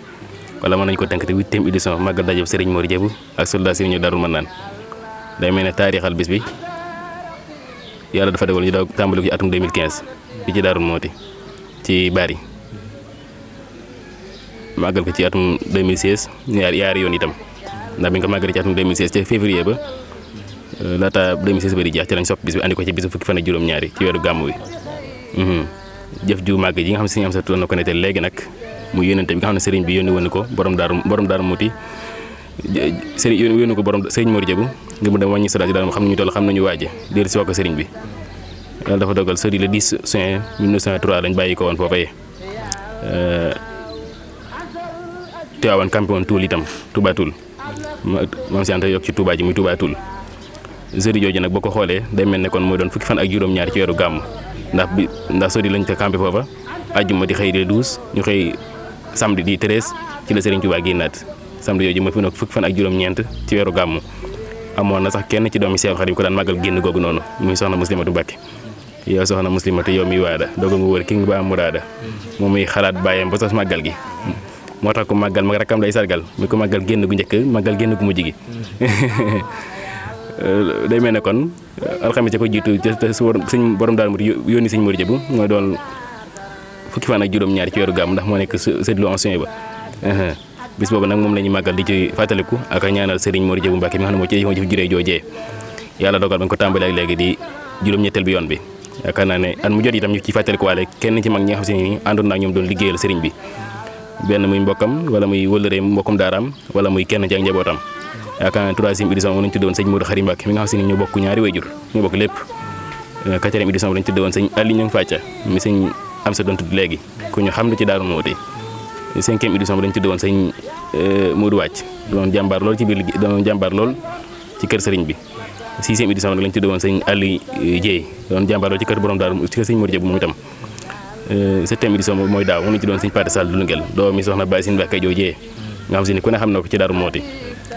wala mën nañu ko tënk te 8e édition màggal dajëb sëriñ Mamar Diabou ak soldat sëriñ Daarul Mannaan day mel ne taarixal bis bi yàlla dafa dogal ñu daw tàmbali ko ci atum 2015 bi ci Daarul Mooti ci Bari màggal ko ci atum 2016 yaari yoon itam ndax bi nga ko màggal ci atum 2016 ca février ba laata 2016 ba di jeex ci lañ sopp bis bi andi ko ci bisu fukki fan ak juróom-ñaari ci weeru gàmmu wi. jëf ju màgg ji nga xam ne sëriñ Amsatou na ko nettali léegi nag mu yónnente bi nga xam ne sëriñ bi yónni woon ko borom daaru Muti sëriñ yónni ko sëriñ Mamar Diabou ngir mu dem wàññi soldat yi daal xam nañu toll xam nañu waaje déer si wax ko sëriñ bi yàlla dafa dogal sëriñ le 10 juin 1903 lañ bàyyi ko woon foofee teewoon campé woon Toul itam Touba Toul moom si anta yokk ci Touba ji muy Touba Toul jeudi jooju nag boo ko xoolee day mel ne kon mooy doon fukki fan ak juróom-ñaar ci weeru gàmm ndax sodi lañ ko campé foofa àjjuma di xëy di 12 ñu xëy samedi di 13 ci la Serigne Touba génnaat samedi yooyu mooy fi nekk fukki fan ak juróom-ñeent ci weeru gàmm amoon na sax kenn ci doomi Seexul Xadiim ko daan màggal génn googu noonu muy soxna Muslimatu Mbàkke yow soxna Muslimatu yow mi waada dogal nga wër ki nga ba muraada moom muy xalaat bàyyam ba sos màggal gi moo tax ko màggal mag rakkam day sargal mi ko màggal génn gu njëkk màggal génn gu mujj gi day mel ne kon alxames ko jiitu te suñ borom daal mu yónni sëñ Mamar Diabou mooy doon fukki fan ak juróom-ñaar ci weeru gàmm ndax moo nekk séddlu ancien ba bis boobu nag moom la ñuy màggal di ci fàttaliku ak ñaanal Serigne Mamar Diabou Mbacke mi nga xam ne moo ci jëf juree joojee yàlla dogal ba nga ko tàmbalee ak léegi di juróom-ñetteel bi yoon bi yaakaar naa ne at mu jot itam ñu ci fàttaliku waale kenn ci mag ñi nga xam si ni àndoon naa ñoom doon liggéeyal Serigne bi benn muy mbokkam wala muy wëllëreem mbokkum daaraam wala muy kenn ci ak njabootam yaakaar naa 3e édition moom lañu tudde woon sëñ Modou Khary Mbacke mi nga xam si ni ñoo bokk ñaari wayjur ñoo bokk lépp 4e édition bi lañu tudde woon sëñ Aliou Ñang Facca mi sëñ Amsatou doon tudd léegi ku ñu xam ne ci Daaru Muxti 5e édition bi lañu tudde woon sëñ Modou Wàcc doon jàmbaar lool ci biir liggéey doon jàmbaar lool ci kër sëriñ bi 6e édition bi lañu tudde woon sëñ Aliou Dieye doon jàmbaar lool ci kër borom Daaru ci kër sëñ Mamar Diabou moom itam 7e édition mooy daaw moom lañu ci doon sëñ Paate Sall du Lungel doo mi soxna Baye Sine Mbacke joojee nga xam si ni ku ne xam na ko ci Daaru Muxti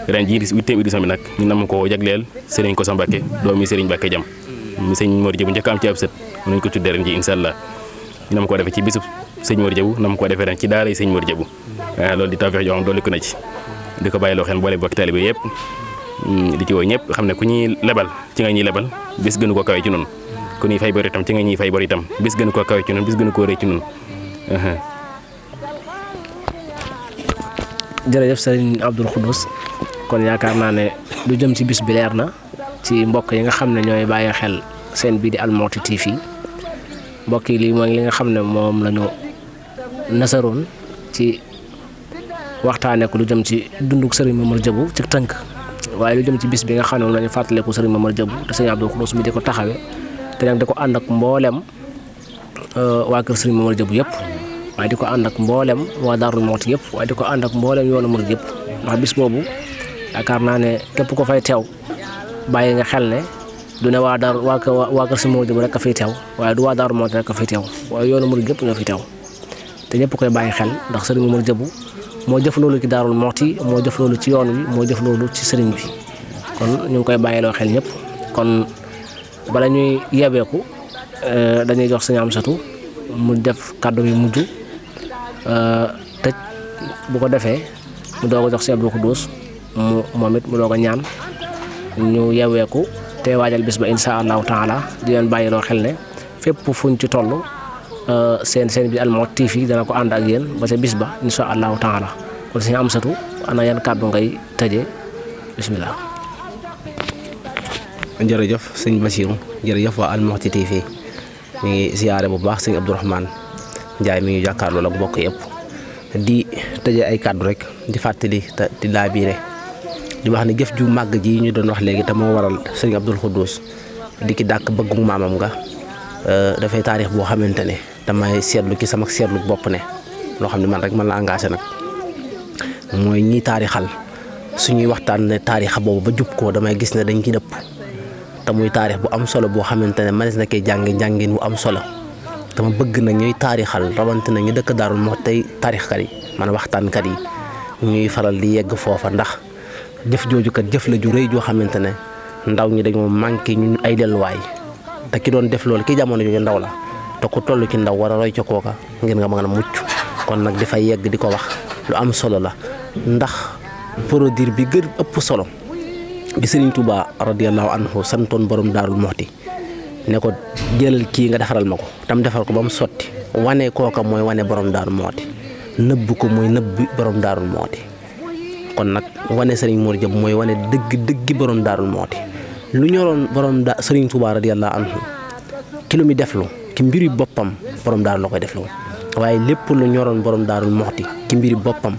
ren jii 8e édition bi nag ñu nam ko jagleel Serigne Kosso Mbacke doomi Serigne Mbacke Jam mi sëñ Mamar Diabou njëkk am ci ab sët mën nañu ko tuddee ren ji incha allah ñu nam ko defee ci bisub sëñ Mamar Diabou nam ko defee ren ci daara yi sëñ Mamar Diabou loolu di tawfeex joo xam dolli ko na ci di ko bàyyiloo xel boole bokki taalibe yëpp di ci woo ñëpp xam ne ku ñuy lebal ci nga ñuy lebal bis gënu ko kawe ci noonu ku ñuy fay bor itam ci nga ñuy fay bor itam bis gënu ko kawe ci noonu bis gënu ko rëy ci noonu jërëjëf sëriñ Abdoul Khoudous kon yaakaar naa ne lu jëm ci bis bi leer na ci mbokk yi nga xam ne ñooy bàyyi xel seen bii di Al Mouhty TV mbokk yi lii mooy li nga xam ne moom la ñu nasaroon ci waxtaanee ko lu jëm ci dunduk sëriñ Mamar Diabou ci tënk waaye lu jëm ci bis bi nga xam ne moom la ñu fàttaliku sëriñ Mamar Diabou te sëriñ Abdoul Khoudous mi di ko taxawee te nag di ko ànd ak mboolem waa kër sëriñ Mamar Diabou yëpp waaye di ko ànd ak mboolem waa Daaru Muxti yëpp waaye di ko ànd ak mboolem yoonu murid yëpp ndax bis boobu yaakaar naa ne képp ko fay teew bàyyi nga xel ne du ne waa kër sëriñ Mamar Diabou rek a fiy teew waaye du waa Daaru Muxti rek a fiy teew waaye yoonu murid yëpp ñoo fiy teew te ñëpp koy bàyyi xel ndax sëriñ Mamar Diabou moo jëf loolu ci Daaru Muxti moo jëf loolu ci yoon wi moo jëf loolu ci sëriñ bi kon ñu ngi koy bàyyiloo xel ñëpp kon bala ñuy yebeeku dañuy jox sëñ Amsatou mu def kàddu yu mujj tëj bu ko defee mu doog a jox sëñ Abdoul Khoudous moom it mu doog a ñaan ñu yeweeku te waajal bis ba insha allahu taala di leen bàyyiloo xel ne fépp fuñ ci toll seen bi Al Mouhty TV dana ko ànd ak yéen ba ca bis ba insha allahu taala kon sëñ Amsatou ana yan kàddu ngay tëjee bismillah. jërëjëf sëñ Bassirou jërëjëf waa Al Mouhty TV ñu ngi ziyaare bu baax sëñ Abdourahmane Ndiaye mi ngi jàkkaarloo ak mbokk yëpp di tëjee ay kàddu rek di fàttali te di laabiire di wax ne jëf ju màgg ji ñu doon wax léegi te moo waral sëñ Abdoul Khoudous di ki dàkk bëggu maamam nga dafay taarix boo xamante ne damay seetlu ci sama seetlu bopp ne loo xam ne man rek man la engagé nag mooy ñi taarixal suñuy waxtaan ne taarixa boobu ba jub ko damay gis ne dañ ci dëpp te muy taarix bu am solo boo xamante ne manes na koy jànge njàngin bu am solo dama bëgg na ñuy taarixal rawante na ñu dëkk Daarul Muxti tey taarixkat yi man waxtaankat yi ñuy faral di yegg foofa ndax jëf jooju kat jëf la ju rëy joo xamante ne ndaw ñi dañoo manqué ñu ay delluwaay te ki doon def loolu ki jamono jooju ndaw la te ku toll ci ndaw war a roy ca kooka ngir nga mën a mucc kon nag dafay yegg di ko wax lu am solo la ndax produire bi gën ëpp solo bi Serigne Touba radiyallahu anhu santoon borom Daarul Muxti ne ko jëlal kii nga defaral ma ko tam defar ko ba mu sotti wane kooka mooy wane borom Daarul Muxti nëbb ko mooy nëbbi borom Daarul Muxti kon nag wane Serigne Mor Diop mooy wane dëggi borom Daarul Muxti lu ñoroon borom Serigne Touba radiyallahu anhu ki lu muy deflu ki mbiri boppam borom daaru la koy deflu waaye lépp lu ñoroon borom Daarul Muxti ki mbiri boppam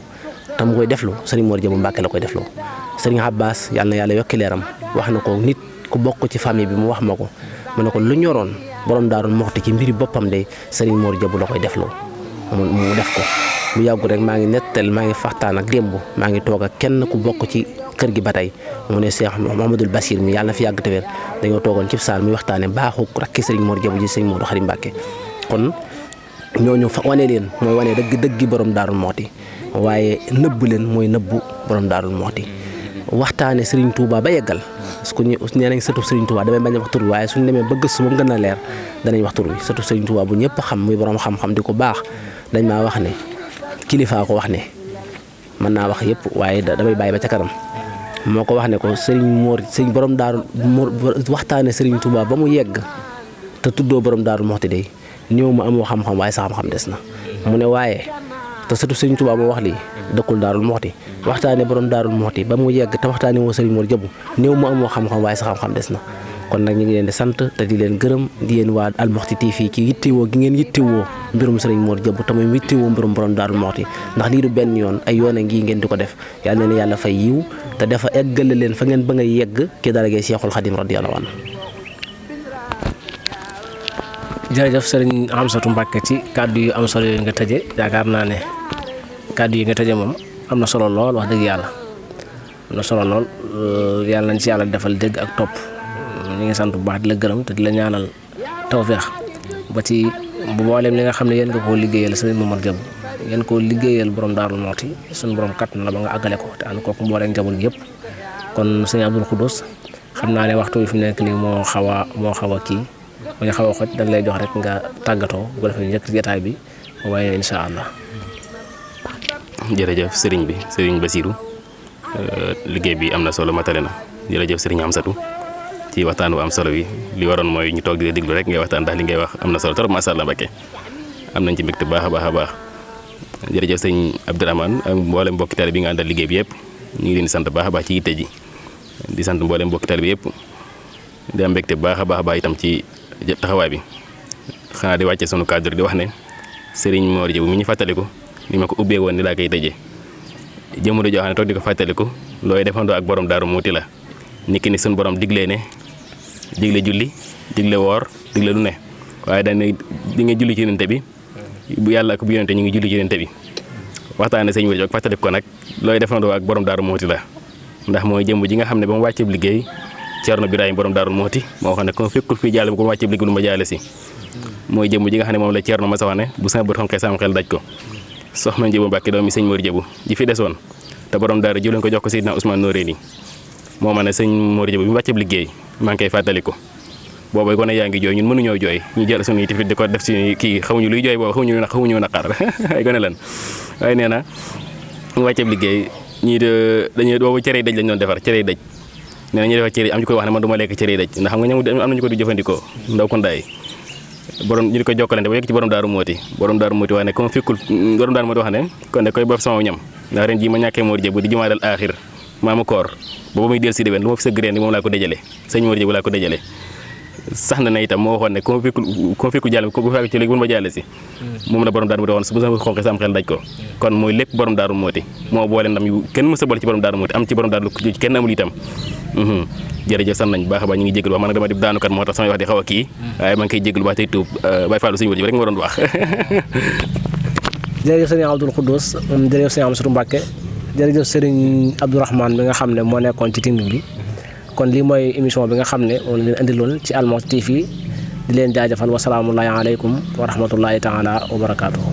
tam koy deflu Serigne Mor Diop Mbàkke la koy deflu Serigne Abbas yàlla na yàlla yokki leeram wax na ko nit ku bokk ci famille bi mu wax ma ko mu ne ko lu ñoroon borom Daarul Muxti ci mbiri boppam de Serigne Mor Diop la koy deflu mu def ko bu yàggu rek maa ngi nettal maa ngi faxtaan ak démb maa ngi toog ak kenn ku bokk ci kër gi ba tey mu ne Cheikh Mouhamadoul Bassir mi yàlla na fi yàgg te wér dañoo toogoon ci saal muy waxtaane baaxu rakki Serigne Mor Diop ji Serigne Modou Khary Mbacké kon ñooñu fa wane leen mooy wane dëggi borom Daarul Muxti waaye nëbb leen mooy nëbbu borom Daarul Muxti waxtaane Serigne Touba ba yeggal parce que nee nañ sëtu Serigne Touba damay bañ a wax tur bi waaye suñu demee ba gëstu ba mu gën a leer danañ wax tur bi sëtu Serigne Touba bu ñëpp xam muy borom xam-xam di ko baax dañ maa wax ne kilifaa ko wax ne mën naa wax yëpp waaye damay bàyyi ba ca kanam moo ko wax ne ko Serigne borom Daarul waxtaane Serigne Touba ba mu yegg te tuddoo borom Daarul Muxti day ñëw ma amoo xam-xam waaye sa xam-xam des na mu ne waaye te surtout Serigne Touba moo wax lii dëkkul Daarul Muxti waxtaane borom Daarul Muxti ba mu yegg te waxtaane woo Serigne Mor Diop ñëw ma amoo xam-xam waaye sa xam-xam des na kon nag ñu ngi leen di sant te di leen gërëm di yéen waa Al Muxti TV ci yittewoo gi ngeen yittewoo mbirum Serigne Mor Diop te muy yittewoo mbirum borom Daarul Muxti ndax lii du benn yoon ay yoon a ngi ngeen di ko def yàlla na yàlla fay yiw te dafa eggale leen fa ngeen ba nga yegg ki darajee Cheikhul Khadim radiyallahu anhu. jërëjëf Serigne Amsatou Mbacké ci kàddu yu am solo yooyu nga tëje yaakaar naa ne kàddu yi nga tëje moom am na solo lool wax dëgg yàlla am na solo lool yàlla nañ ci yàlla defal dégg ak topp ñu ngi sant bu baax di la gërëm te di la ñaanal tawfeex ba ci bu mboolem li nga xam ne yéen nga koo liggéeyal Serigne Mor Diop yéen koo liggéeyal borom Daarul Muxti suñu borom kattan la ba nga àggale ko te ànd kooku mbooleem njaboot gi yëpp kon Serigne Abdoul Khoudous xam naa ne waxtu bi fi mu nekk nii moo xaw a kii bu ñu xaw a xoj dañ lay jox rek nga tàggatoo bu ko defee njëkk ci jotaay bi waaye incha allah. jërëjëf Serigne bi Serigne Bassirou liggéey bi am na solo matale na jërëjëf Serigne Amsatou ci waxtaan bu am solo bi li waroon mooy ñu toog di la déglu rek ngay waxtaan ndax li ngay wax am na solo trop macha allah Mbacké am nañ ci mbégte baax a baax jërëjëf sëñ Abdourahmane ak mboolem mbokki taalibe bi nga àndal liggéey bi yëpp ñu ngi leen di sant baax a baax ci yitte ji di sant mboolem mbokki taalibe bi yëpp di am mbégte baax a baax itam ci taxawaay bi xanaa di wàcce sunu cadre di wax ne Serigne Mor Diop mi ñu fàttaliku ni ma ko ubbee woon ni laa koy tëjee jëmuru joo xam ne toog di ko fàttaliku looy defandoo ak borom Daaru Muxti la nit ki ni suñu borom digle julli digle woor digle lu ne waaye dañ ne di nga julli ci yonente bi bu yàlla ak bu yonente ñu ngi julli ci yonente bi waxtaane sëñ Mor Diop fàttaliku ko nag looy defandoo ak borom Daaru Muxti la ndax mooy jëmb ji nga xam ne ba mu wàccee liggéey Cerno Birahim borom Daaru Muxti moo xam ne ko fekkul fii jaale bu ko wàccee liggéey lu ma jaale si mooy jëmb ji nga xam ne moom la Cerno ma sa wax ne bu sama bët xonqee sam xel daj ko soxna Njóobu Mbàkke doomi sëñ Mor Diop ji fi desoon te borom Daaru jël ko jox ko Seydina Ousmane Noreyni moo ma ne sëñ Mor Diop bi mu wàccee liggéey maa ngi koy fàttaliku boobu gone yaa ngi jooy ñun mënuñoo jooy ñu jël suñu tifit di ko def ci kii xamuñu luy jooy boobu xamuñu naqar ay gone lan waaye nee na mu wàccee liggéey ñii de dañuy boobu cere dëj lañ doon defar cere dëj nee na ñu defar cere am ñu koy wax ne man du ma lekk cere dëj ndax xam nga ñam am nañu ko di jëfandikoo ndaw ko ndaay borom ñu di ko jokkalante ba yegg ci borom Daaru Muxti wax ne comme fekkul borom Daaru Muxti wax ne kon de koy bof sama ñam ndax ren jii ma ñàkkee Mor Diop di jumaadal aaxir maamu koor booba muy del si déwén lu ma fi sëgg reen moom laa ko dajale sëñ Mor Diop laa ko dajale sax na itam moo waxoon ne ku ma fekkul jàll ku fekk ci léegi bu ma jàll si moom la borom daaru Muxti waxoon bu sama xonqee sam xel daj ko kon mooy lépp borom daaru Muxti moo boole ndam yu kenn mës a boole ci borom daaru Muxti am ci borom daaru lu kenn amul itam jërëjëf sant nañ baax a baax ñu ngi jégalu wax man nag dama di daanukat moo tax samay wax di xaw a kii waaye maa ngi koy jégalu baax tey tuub Baye Fallou suñu wër ji rek nga doon wax jërëjëf sëriñ Abdoul Khoudous jërëjëf sëriñ Amsatou Mbacké jërëjëf sëriñ Abdourahmane bi nga xam ne moo nekkoon ci technique bi kon lii mooy émission bi nga xam ne moom leen indiloon ci Al Mouhty TV di leen jaajëfal wasalaamullahi aleykum wa rahmatullahi taala wa barakaatuhu